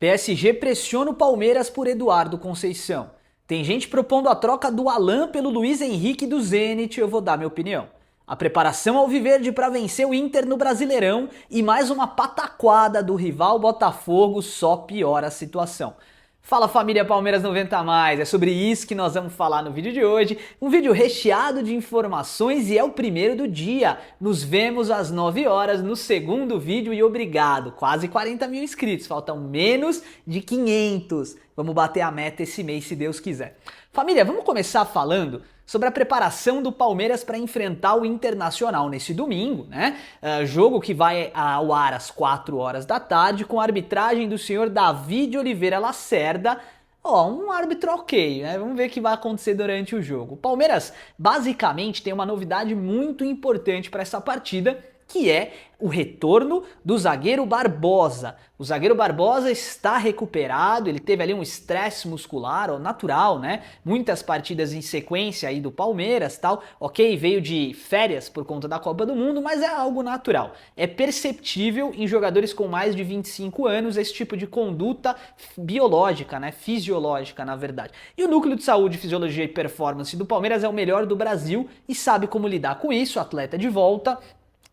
PSG pressiona o Palmeiras por Eduardo Conceição. Tem gente propondo a troca do Alan pelo Luiz Henrique do Zenit, eu vou dar minha opinião. A preparação alviverde para vencer o Inter no Brasileirão e mais uma pataquada do rival Botafogo só piora a situação. Fala família Palmeiras 90+, é sobre isso que nós vamos falar no vídeo de hoje. Um vídeo recheado de informações e é o primeiro do dia. Nos vemos às 9 horas no segundo vídeo e obrigado. Quase 40 mil inscritos, faltam menos de 500. Vamos bater a meta esse mês se Deus quiser. Família, vamos começar falando sobre a preparação do Palmeiras para enfrentar o Internacional nesse domingo, né? Jogo que vai ao ar às 4 horas da tarde com a arbitragem do senhor Davi de Oliveira Lacerda. Um árbitro ok, né? Vamos ver o que vai acontecer durante o jogo. O Palmeiras basicamente tem uma novidade muito importante para essa partida, que é o retorno do zagueiro Barbosa. O zagueiro Barbosa está recuperado, ele teve ali um estresse muscular, natural, né? Muitas partidas em sequência aí do Palmeiras, tal. Ok, veio de férias por conta da Copa do Mundo, mas é algo natural. É perceptível em jogadores com mais de 25 anos esse tipo de conduta biológica, né? Fisiológica, na verdade. E o Núcleo de Saúde, Fisiologia e Performance do Palmeiras é o melhor do Brasil e sabe como lidar com isso, atleta de volta.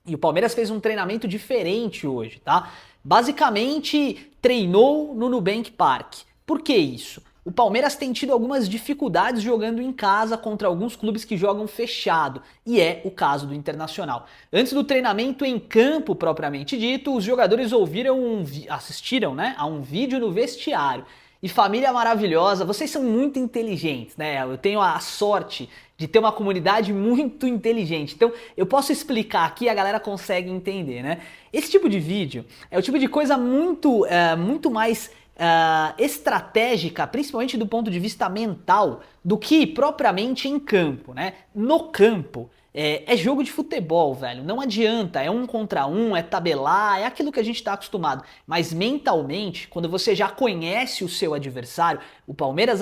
E o Palmeiras fez um treinamento diferente hoje, tá? Basicamente, treinou no Nubank Park. Por que isso? O Palmeiras tem tido algumas dificuldades jogando em casa contra alguns clubes que jogam fechado, e é o caso do Internacional. Antes do treinamento em campo propriamente dito, os jogadores assistiram, né, a um vídeo no vestiário. E família maravilhosa, vocês são muito inteligentes, né? Eu tenho a sorte de ter uma comunidade muito inteligente. Então, eu posso explicar aqui e a galera consegue entender, né? Esse tipo de vídeo é o tipo de coisa muito mais estratégica, principalmente do ponto de vista mental, do que propriamente em campo, né? No campo, é jogo de futebol, velho. Não adianta, é 1 contra 1, é tabelar, é aquilo que a gente tá acostumado. Mas mentalmente, quando você já conhece o seu adversário, o Palmeiras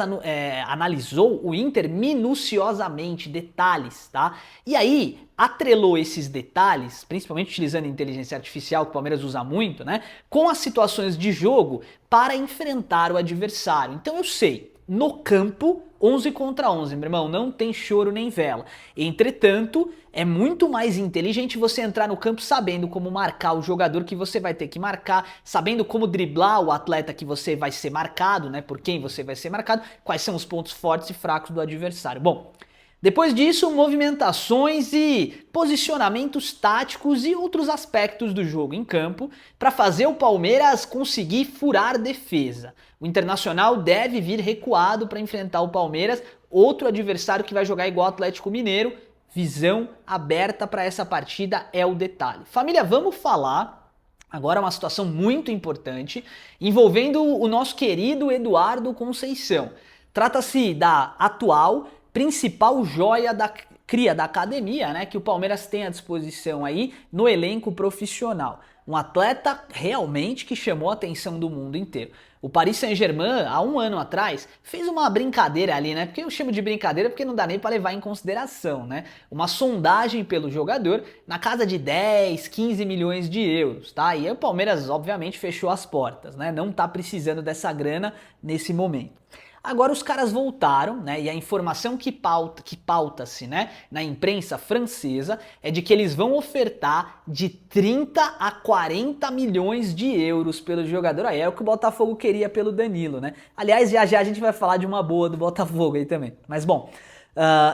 analisou o Inter minuciosamente, detalhes, tá? E aí, atrelou esses detalhes, principalmente utilizando inteligência artificial, que o Palmeiras usa muito, né? Com as situações de jogo para enfrentar o adversário. Então eu sei, no campo, 11 contra 11, meu irmão, não tem choro nem vela. Entretanto, é muito mais inteligente você entrar no campo sabendo como marcar o jogador que você vai ter que marcar, sabendo como driblar o atleta que você vai ser marcado, né? Por quem você vai ser marcado, quais são os pontos fortes e fracos do adversário. Bom, depois disso, movimentações e posicionamentos táticos e outros aspectos do jogo em campo para fazer o Palmeiras conseguir furar defesa. O Internacional deve vir recuado para enfrentar o Palmeiras, outro adversário que vai jogar igual o Atlético Mineiro. Visão aberta para essa partida é o detalhe. Família, vamos falar agora uma situação muito importante envolvendo o nosso querido Eduardo Conceição. Trata-se da atual principal joia da cria da academia, né, que o Palmeiras tem à disposição aí no elenco profissional. Um atleta realmente que chamou a atenção do mundo inteiro. O Paris Saint-Germain, há 1 ano atrás, fez uma brincadeira ali, né? Porque eu chamo de brincadeira porque não dá nem para levar em consideração, né? Uma sondagem pelo jogador na casa de 10, 15 milhões de euros, tá? E aí o Palmeiras, obviamente, fechou as portas, né? Não tá precisando dessa grana nesse momento. Agora os caras voltaram, né? E a informação que pauta-se, né, na imprensa francesa é de que eles vão ofertar de 30 a 40 milhões de euros pelo jogador. Aí é o que o Botafogo queria pelo Danilo, né? Aliás, já já a gente vai falar de uma boa do Botafogo aí também. Mas bom,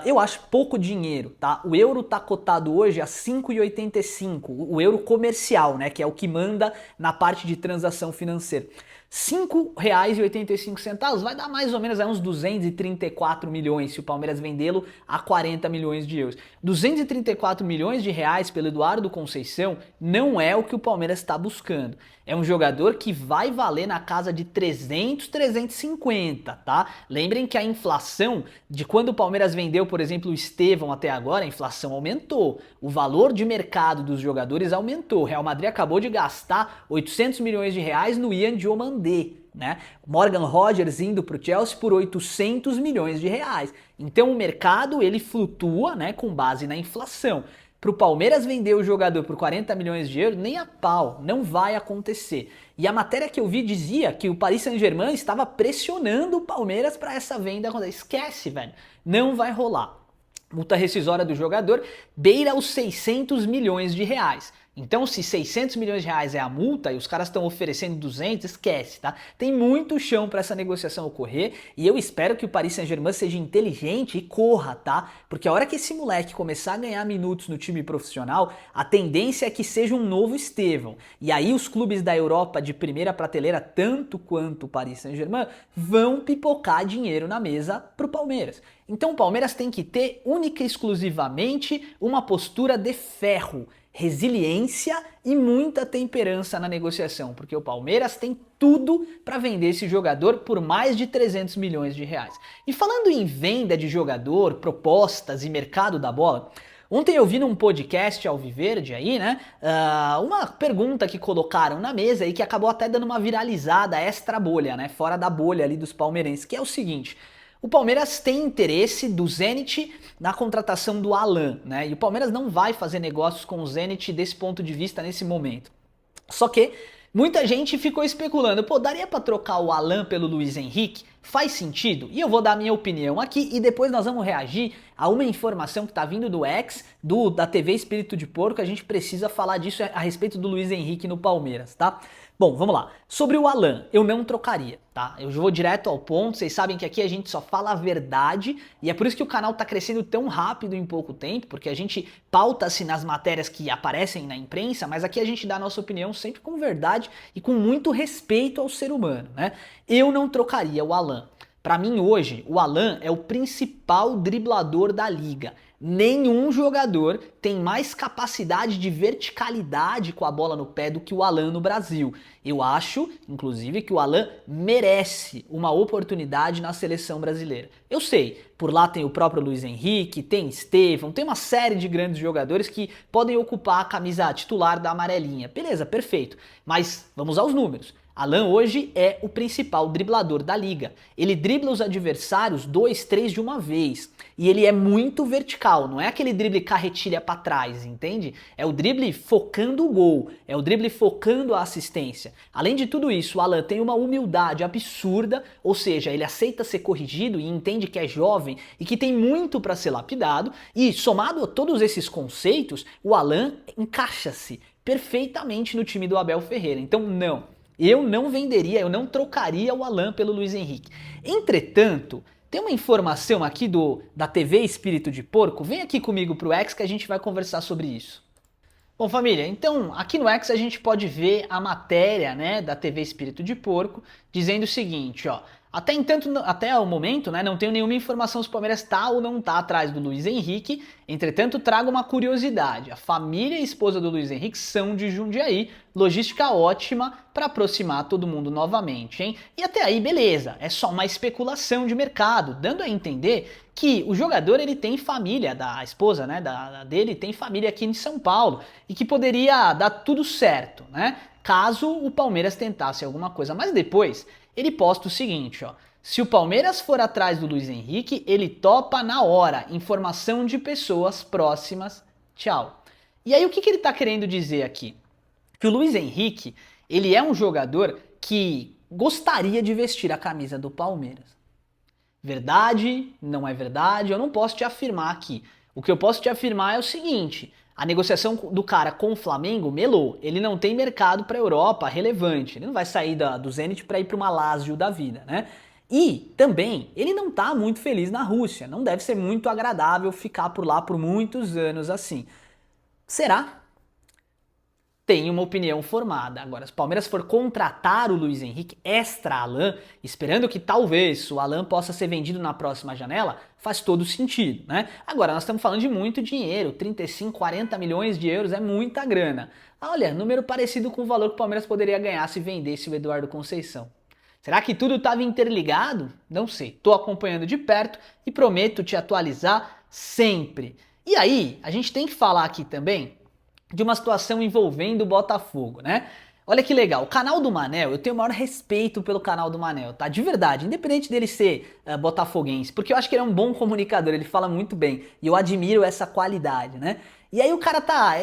eu acho pouco dinheiro, tá? O euro tá cotado hoje a 5,85, o euro comercial, né? Que é o que manda na parte de transação financeira. R$ 5,85 vai dar mais ou menos aí uns 234 milhões se o Palmeiras vendê-lo a 40 milhões de euros. 234 milhões de reais pelo Eduardo Conceição não é o que o Palmeiras está buscando. É um jogador que vai valer na casa de 300, 350, tá? Lembrem que a inflação de quando o Palmeiras vendeu, por exemplo, o Estevão até agora, a inflação aumentou. O valor de mercado dos jogadores aumentou. O Real Madrid acabou de gastar 800 milhões de reais no Ian Diomandé, né? Morgan Rogers indo para o Chelsea por 800 milhões de reais. Então o mercado ele flutua, né, com base na inflação. pro Palmeiras vender o jogador por 40 milhões de euros, nem a pau, não vai acontecer. E a matéria que eu vi dizia que o Paris Saint-Germain estava pressionando o Palmeiras para essa venda acontecer. Esquece, velho, não vai rolar. Multa rescisória do jogador beira os 600 milhões de reais. Então, se 600 milhões de reais é a multa e os caras estão oferecendo 200, esquece, tá? Tem muito chão para essa negociação ocorrer e eu espero que o Paris Saint-Germain seja inteligente e corra, tá? Porque a hora que esse moleque começar a ganhar minutos no time profissional, a tendência é que seja um novo Estevão. E aí os clubes da Europa de primeira prateleira, tanto quanto o Paris Saint-Germain, vão pipocar dinheiro na mesa pro Palmeiras. Então o Palmeiras tem que ter única e exclusivamente uma postura de ferro, resiliência e muita temperança na negociação, porque o Palmeiras tem tudo para vender esse jogador por mais de 300 milhões de reais. E falando em venda de jogador, propostas e mercado da bola, ontem eu vi num podcast Alviverde aí, né, uma pergunta que colocaram na mesa e que acabou até dando uma viralizada extra bolha, né, fora da bolha ali dos palmeirenses, que é o seguinte: o Palmeiras tem interesse do Zenit na contratação do Alan, né? E o Palmeiras não vai fazer negócios com o Zenit desse ponto de vista nesse momento. Só que muita gente ficou especulando, pô, daria pra trocar o Alan pelo Luiz Henrique? Faz sentido? E eu vou dar minha opinião aqui e depois nós vamos reagir a uma informação que tá vindo do X, da TV Espírito de Porco. A gente precisa falar disso a respeito do Luiz Henrique no Palmeiras, tá? Bom, vamos lá. Sobre o Alan, eu não trocaria, tá? Eu vou direto ao ponto, vocês sabem que aqui a gente só fala a verdade e é por isso que o canal tá crescendo tão rápido em pouco tempo, porque a gente pauta-se nas matérias que aparecem na imprensa, mas aqui a gente dá a nossa opinião sempre com verdade e com muito respeito ao ser humano, né? Eu não trocaria o Alan. Pra mim hoje, o Alan é o principal driblador da liga. Nenhum jogador tem mais capacidade de verticalidade com a bola no pé do que o Alan no Brasil. Eu acho, inclusive, que o Alan merece uma oportunidade na seleção brasileira. Eu sei, por lá tem o próprio Luiz Henrique, tem Estevão, tem uma série de grandes jogadores que podem ocupar a camisa titular da amarelinha. Beleza, perfeito. Mas vamos aos números. Alan hoje é o principal driblador da liga. Ele dribla os adversários 2, 3 de uma vez. E ele é muito vertical, não é aquele drible carretilha para trás, entende? É o drible focando o gol, é o drible focando a assistência. Além de tudo isso, o Alan tem uma humildade absurda, ou seja, ele aceita ser corrigido e entende que é jovem e que tem muito para ser lapidado. E somado a todos esses conceitos, o Alan encaixa-se perfeitamente no time do Abel Ferreira. Então não. Eu não venderia, eu não trocaria o Alan pelo Luiz Henrique. Entretanto, tem uma informação aqui da TV Espírito de Porco. Vem aqui comigo pro X que a gente vai conversar sobre isso. Bom, família, então aqui no X a gente pode ver a matéria, né, da TV Espírito de Porco dizendo o seguinte, ó. Até o momento, né, não tenho nenhuma informação se o Palmeiras tá ou não tá atrás do Luiz Henrique. Entretanto, trago uma curiosidade. A família e a esposa do Luiz Henrique são de Jundiaí. Logística ótima para aproximar todo mundo novamente, hein? E até aí, beleza. É só uma especulação de mercado, dando a entender que o jogador ele tem família, a esposa, né, dele tem família aqui em São Paulo e que poderia dar tudo certo, né? Caso o Palmeiras tentasse alguma coisa. Mas depois ele posta o seguinte, ó. Se o Palmeiras for atrás do Luiz Henrique, ele topa na hora. Informação de pessoas próximas. Tchau. E aí o que ele tá querendo dizer aqui? Que o Luiz Henrique, ele é um jogador que gostaria de vestir a camisa do Palmeiras. Verdade? Não é verdade? Eu não posso te afirmar aqui. O que eu posso te afirmar é o seguinte: a negociação do cara com o Flamengo melou. Ele não tem mercado para a Europa relevante. Ele não vai sair do Zenit para ir para uma Lazio da vida, né? E também ele não tá muito feliz na Rússia. Não deve ser muito agradável ficar por lá por muitos anos assim. Será? Tem uma opinião formada. Agora, se o Palmeiras for contratar o Luiz Henrique extra Alan, esperando que talvez o Alan possa ser vendido na próxima janela, faz todo sentido, né? Agora, nós estamos falando de muito dinheiro, 35, 40 milhões de euros é muita grana. Olha, número parecido com o valor que o Palmeiras poderia ganhar se vendesse o Eduardo Conceição. Será que tudo estava interligado? Não sei, estou acompanhando de perto e prometo te atualizar sempre. E aí, a gente tem que falar aqui também de uma situação envolvendo o Botafogo, né? Olha que legal, o canal do Manel, eu tenho o maior respeito pelo canal do Manel, tá? De verdade, independente dele ser botafoguense, porque eu acho que ele é um bom comunicador, ele fala muito bem, e eu admiro essa qualidade, né? E aí o cara tá,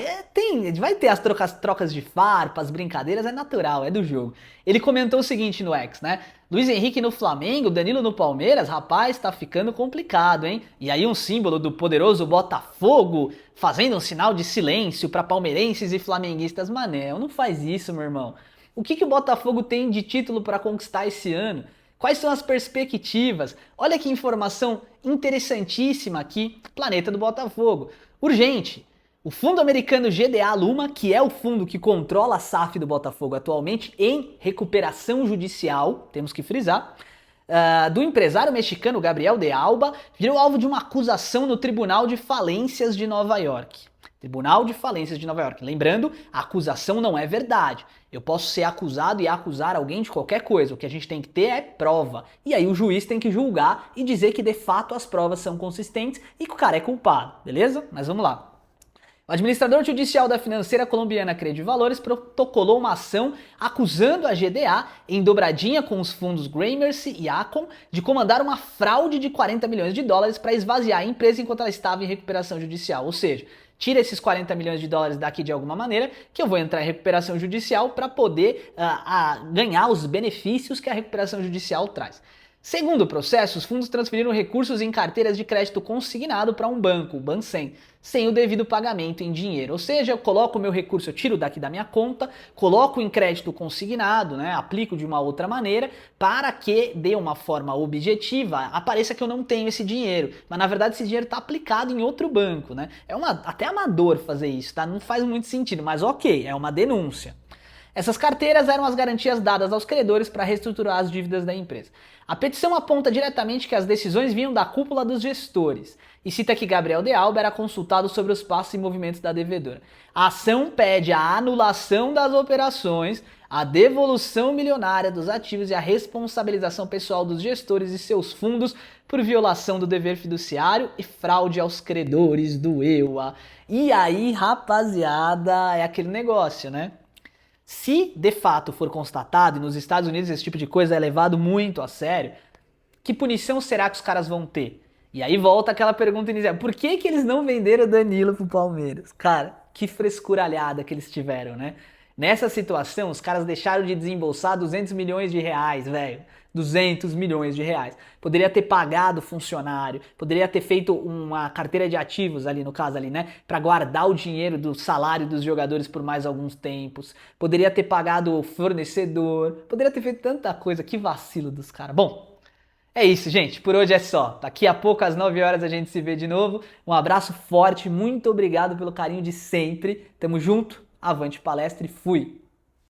vai ter as trocas de farpas, brincadeiras, é natural, é do jogo. Ele comentou o seguinte no X, né? Luiz Henrique no Flamengo, Danilo no Palmeiras, rapaz, tá ficando complicado, hein? E aí um símbolo do poderoso Botafogo fazendo um sinal de silêncio pra palmeirenses e flamenguistas. Manel, não faz isso, meu irmão. O que o Botafogo tem de título pra conquistar esse ano? Quais são as perspectivas? Olha que informação interessantíssima aqui, Planeta do Botafogo. Urgente! O fundo americano GDA Luma, que é o fundo que controla a SAF do Botafogo atualmente, em recuperação judicial, temos que frisar, do empresário mexicano Gabriel de Alba, virou alvo de uma acusação no Tribunal de Falências de Nova York. Tribunal de Falências de Nova York. Lembrando, a acusação não é verdade. Eu posso ser acusado e acusar alguém de qualquer coisa. O que a gente tem que ter é prova. E aí o juiz tem que julgar e dizer que de fato as provas são consistentes e que o cara é culpado, beleza? Mas vamos lá. O administrador judicial da financeira colombiana Credivalores protocolou uma ação acusando a GDA, em dobradinha com os fundos Gramercy e Acon, de comandar uma fraude de 40 milhões de dólares para esvaziar a empresa enquanto ela estava em recuperação judicial. Ou seja, tira esses 40 milhões de dólares daqui de alguma maneira, que eu vou entrar em recuperação judicial para poder ganhar os benefícios que a recuperação judicial traz. Segundo o processo, os fundos transferiram recursos em carteiras de crédito consignado para um banco, o Bansen, sem o devido pagamento em dinheiro. Ou seja, eu coloco o meu recurso, eu tiro daqui da minha conta, coloco em crédito consignado, né, aplico de uma outra maneira, para que, de uma forma objetiva, apareça que eu não tenho esse dinheiro. Mas na verdade esse dinheiro está aplicado em outro banco, né? Até amador fazer isso, tá? Não faz muito sentido, mas ok, é uma denúncia. Essas carteiras eram as garantias dadas aos credores para reestruturar as dívidas da empresa. A petição aponta diretamente que as decisões vinham da cúpula dos gestores e cita que Gabriel de Alba era consultado sobre os passos e movimentos da devedora. A ação pede a anulação das operações, a devolução milionária dos ativos e a responsabilização pessoal dos gestores e seus fundos por violação do dever fiduciário e fraude aos credores do EUA. E aí, rapaziada, é aquele negócio, né? Se de fato for constatado, e nos Estados Unidos esse tipo de coisa é levado muito a sério, que punição será que os caras vão ter? E aí volta aquela pergunta inicial, por que eles não venderam o Danilo pro Palmeiras? Cara, que frescuralhada que eles tiveram, né? Nessa situação, os caras deixaram de desembolsar 200 milhões de reais, velho. 200 milhões de reais. Poderia ter pagado funcionário, poderia ter feito uma carteira de ativos ali, no caso ali, né? Pra guardar o dinheiro do salário dos jogadores por mais alguns tempos. Poderia ter pagado o fornecedor. Poderia ter feito tanta coisa. Que vacilo dos caras. Bom, é isso, gente. Por hoje é só. Daqui a pouco, às 9 horas, a gente se vê de novo. Um abraço forte. Muito obrigado pelo carinho de sempre. Tamo junto. Avante palestra e fui!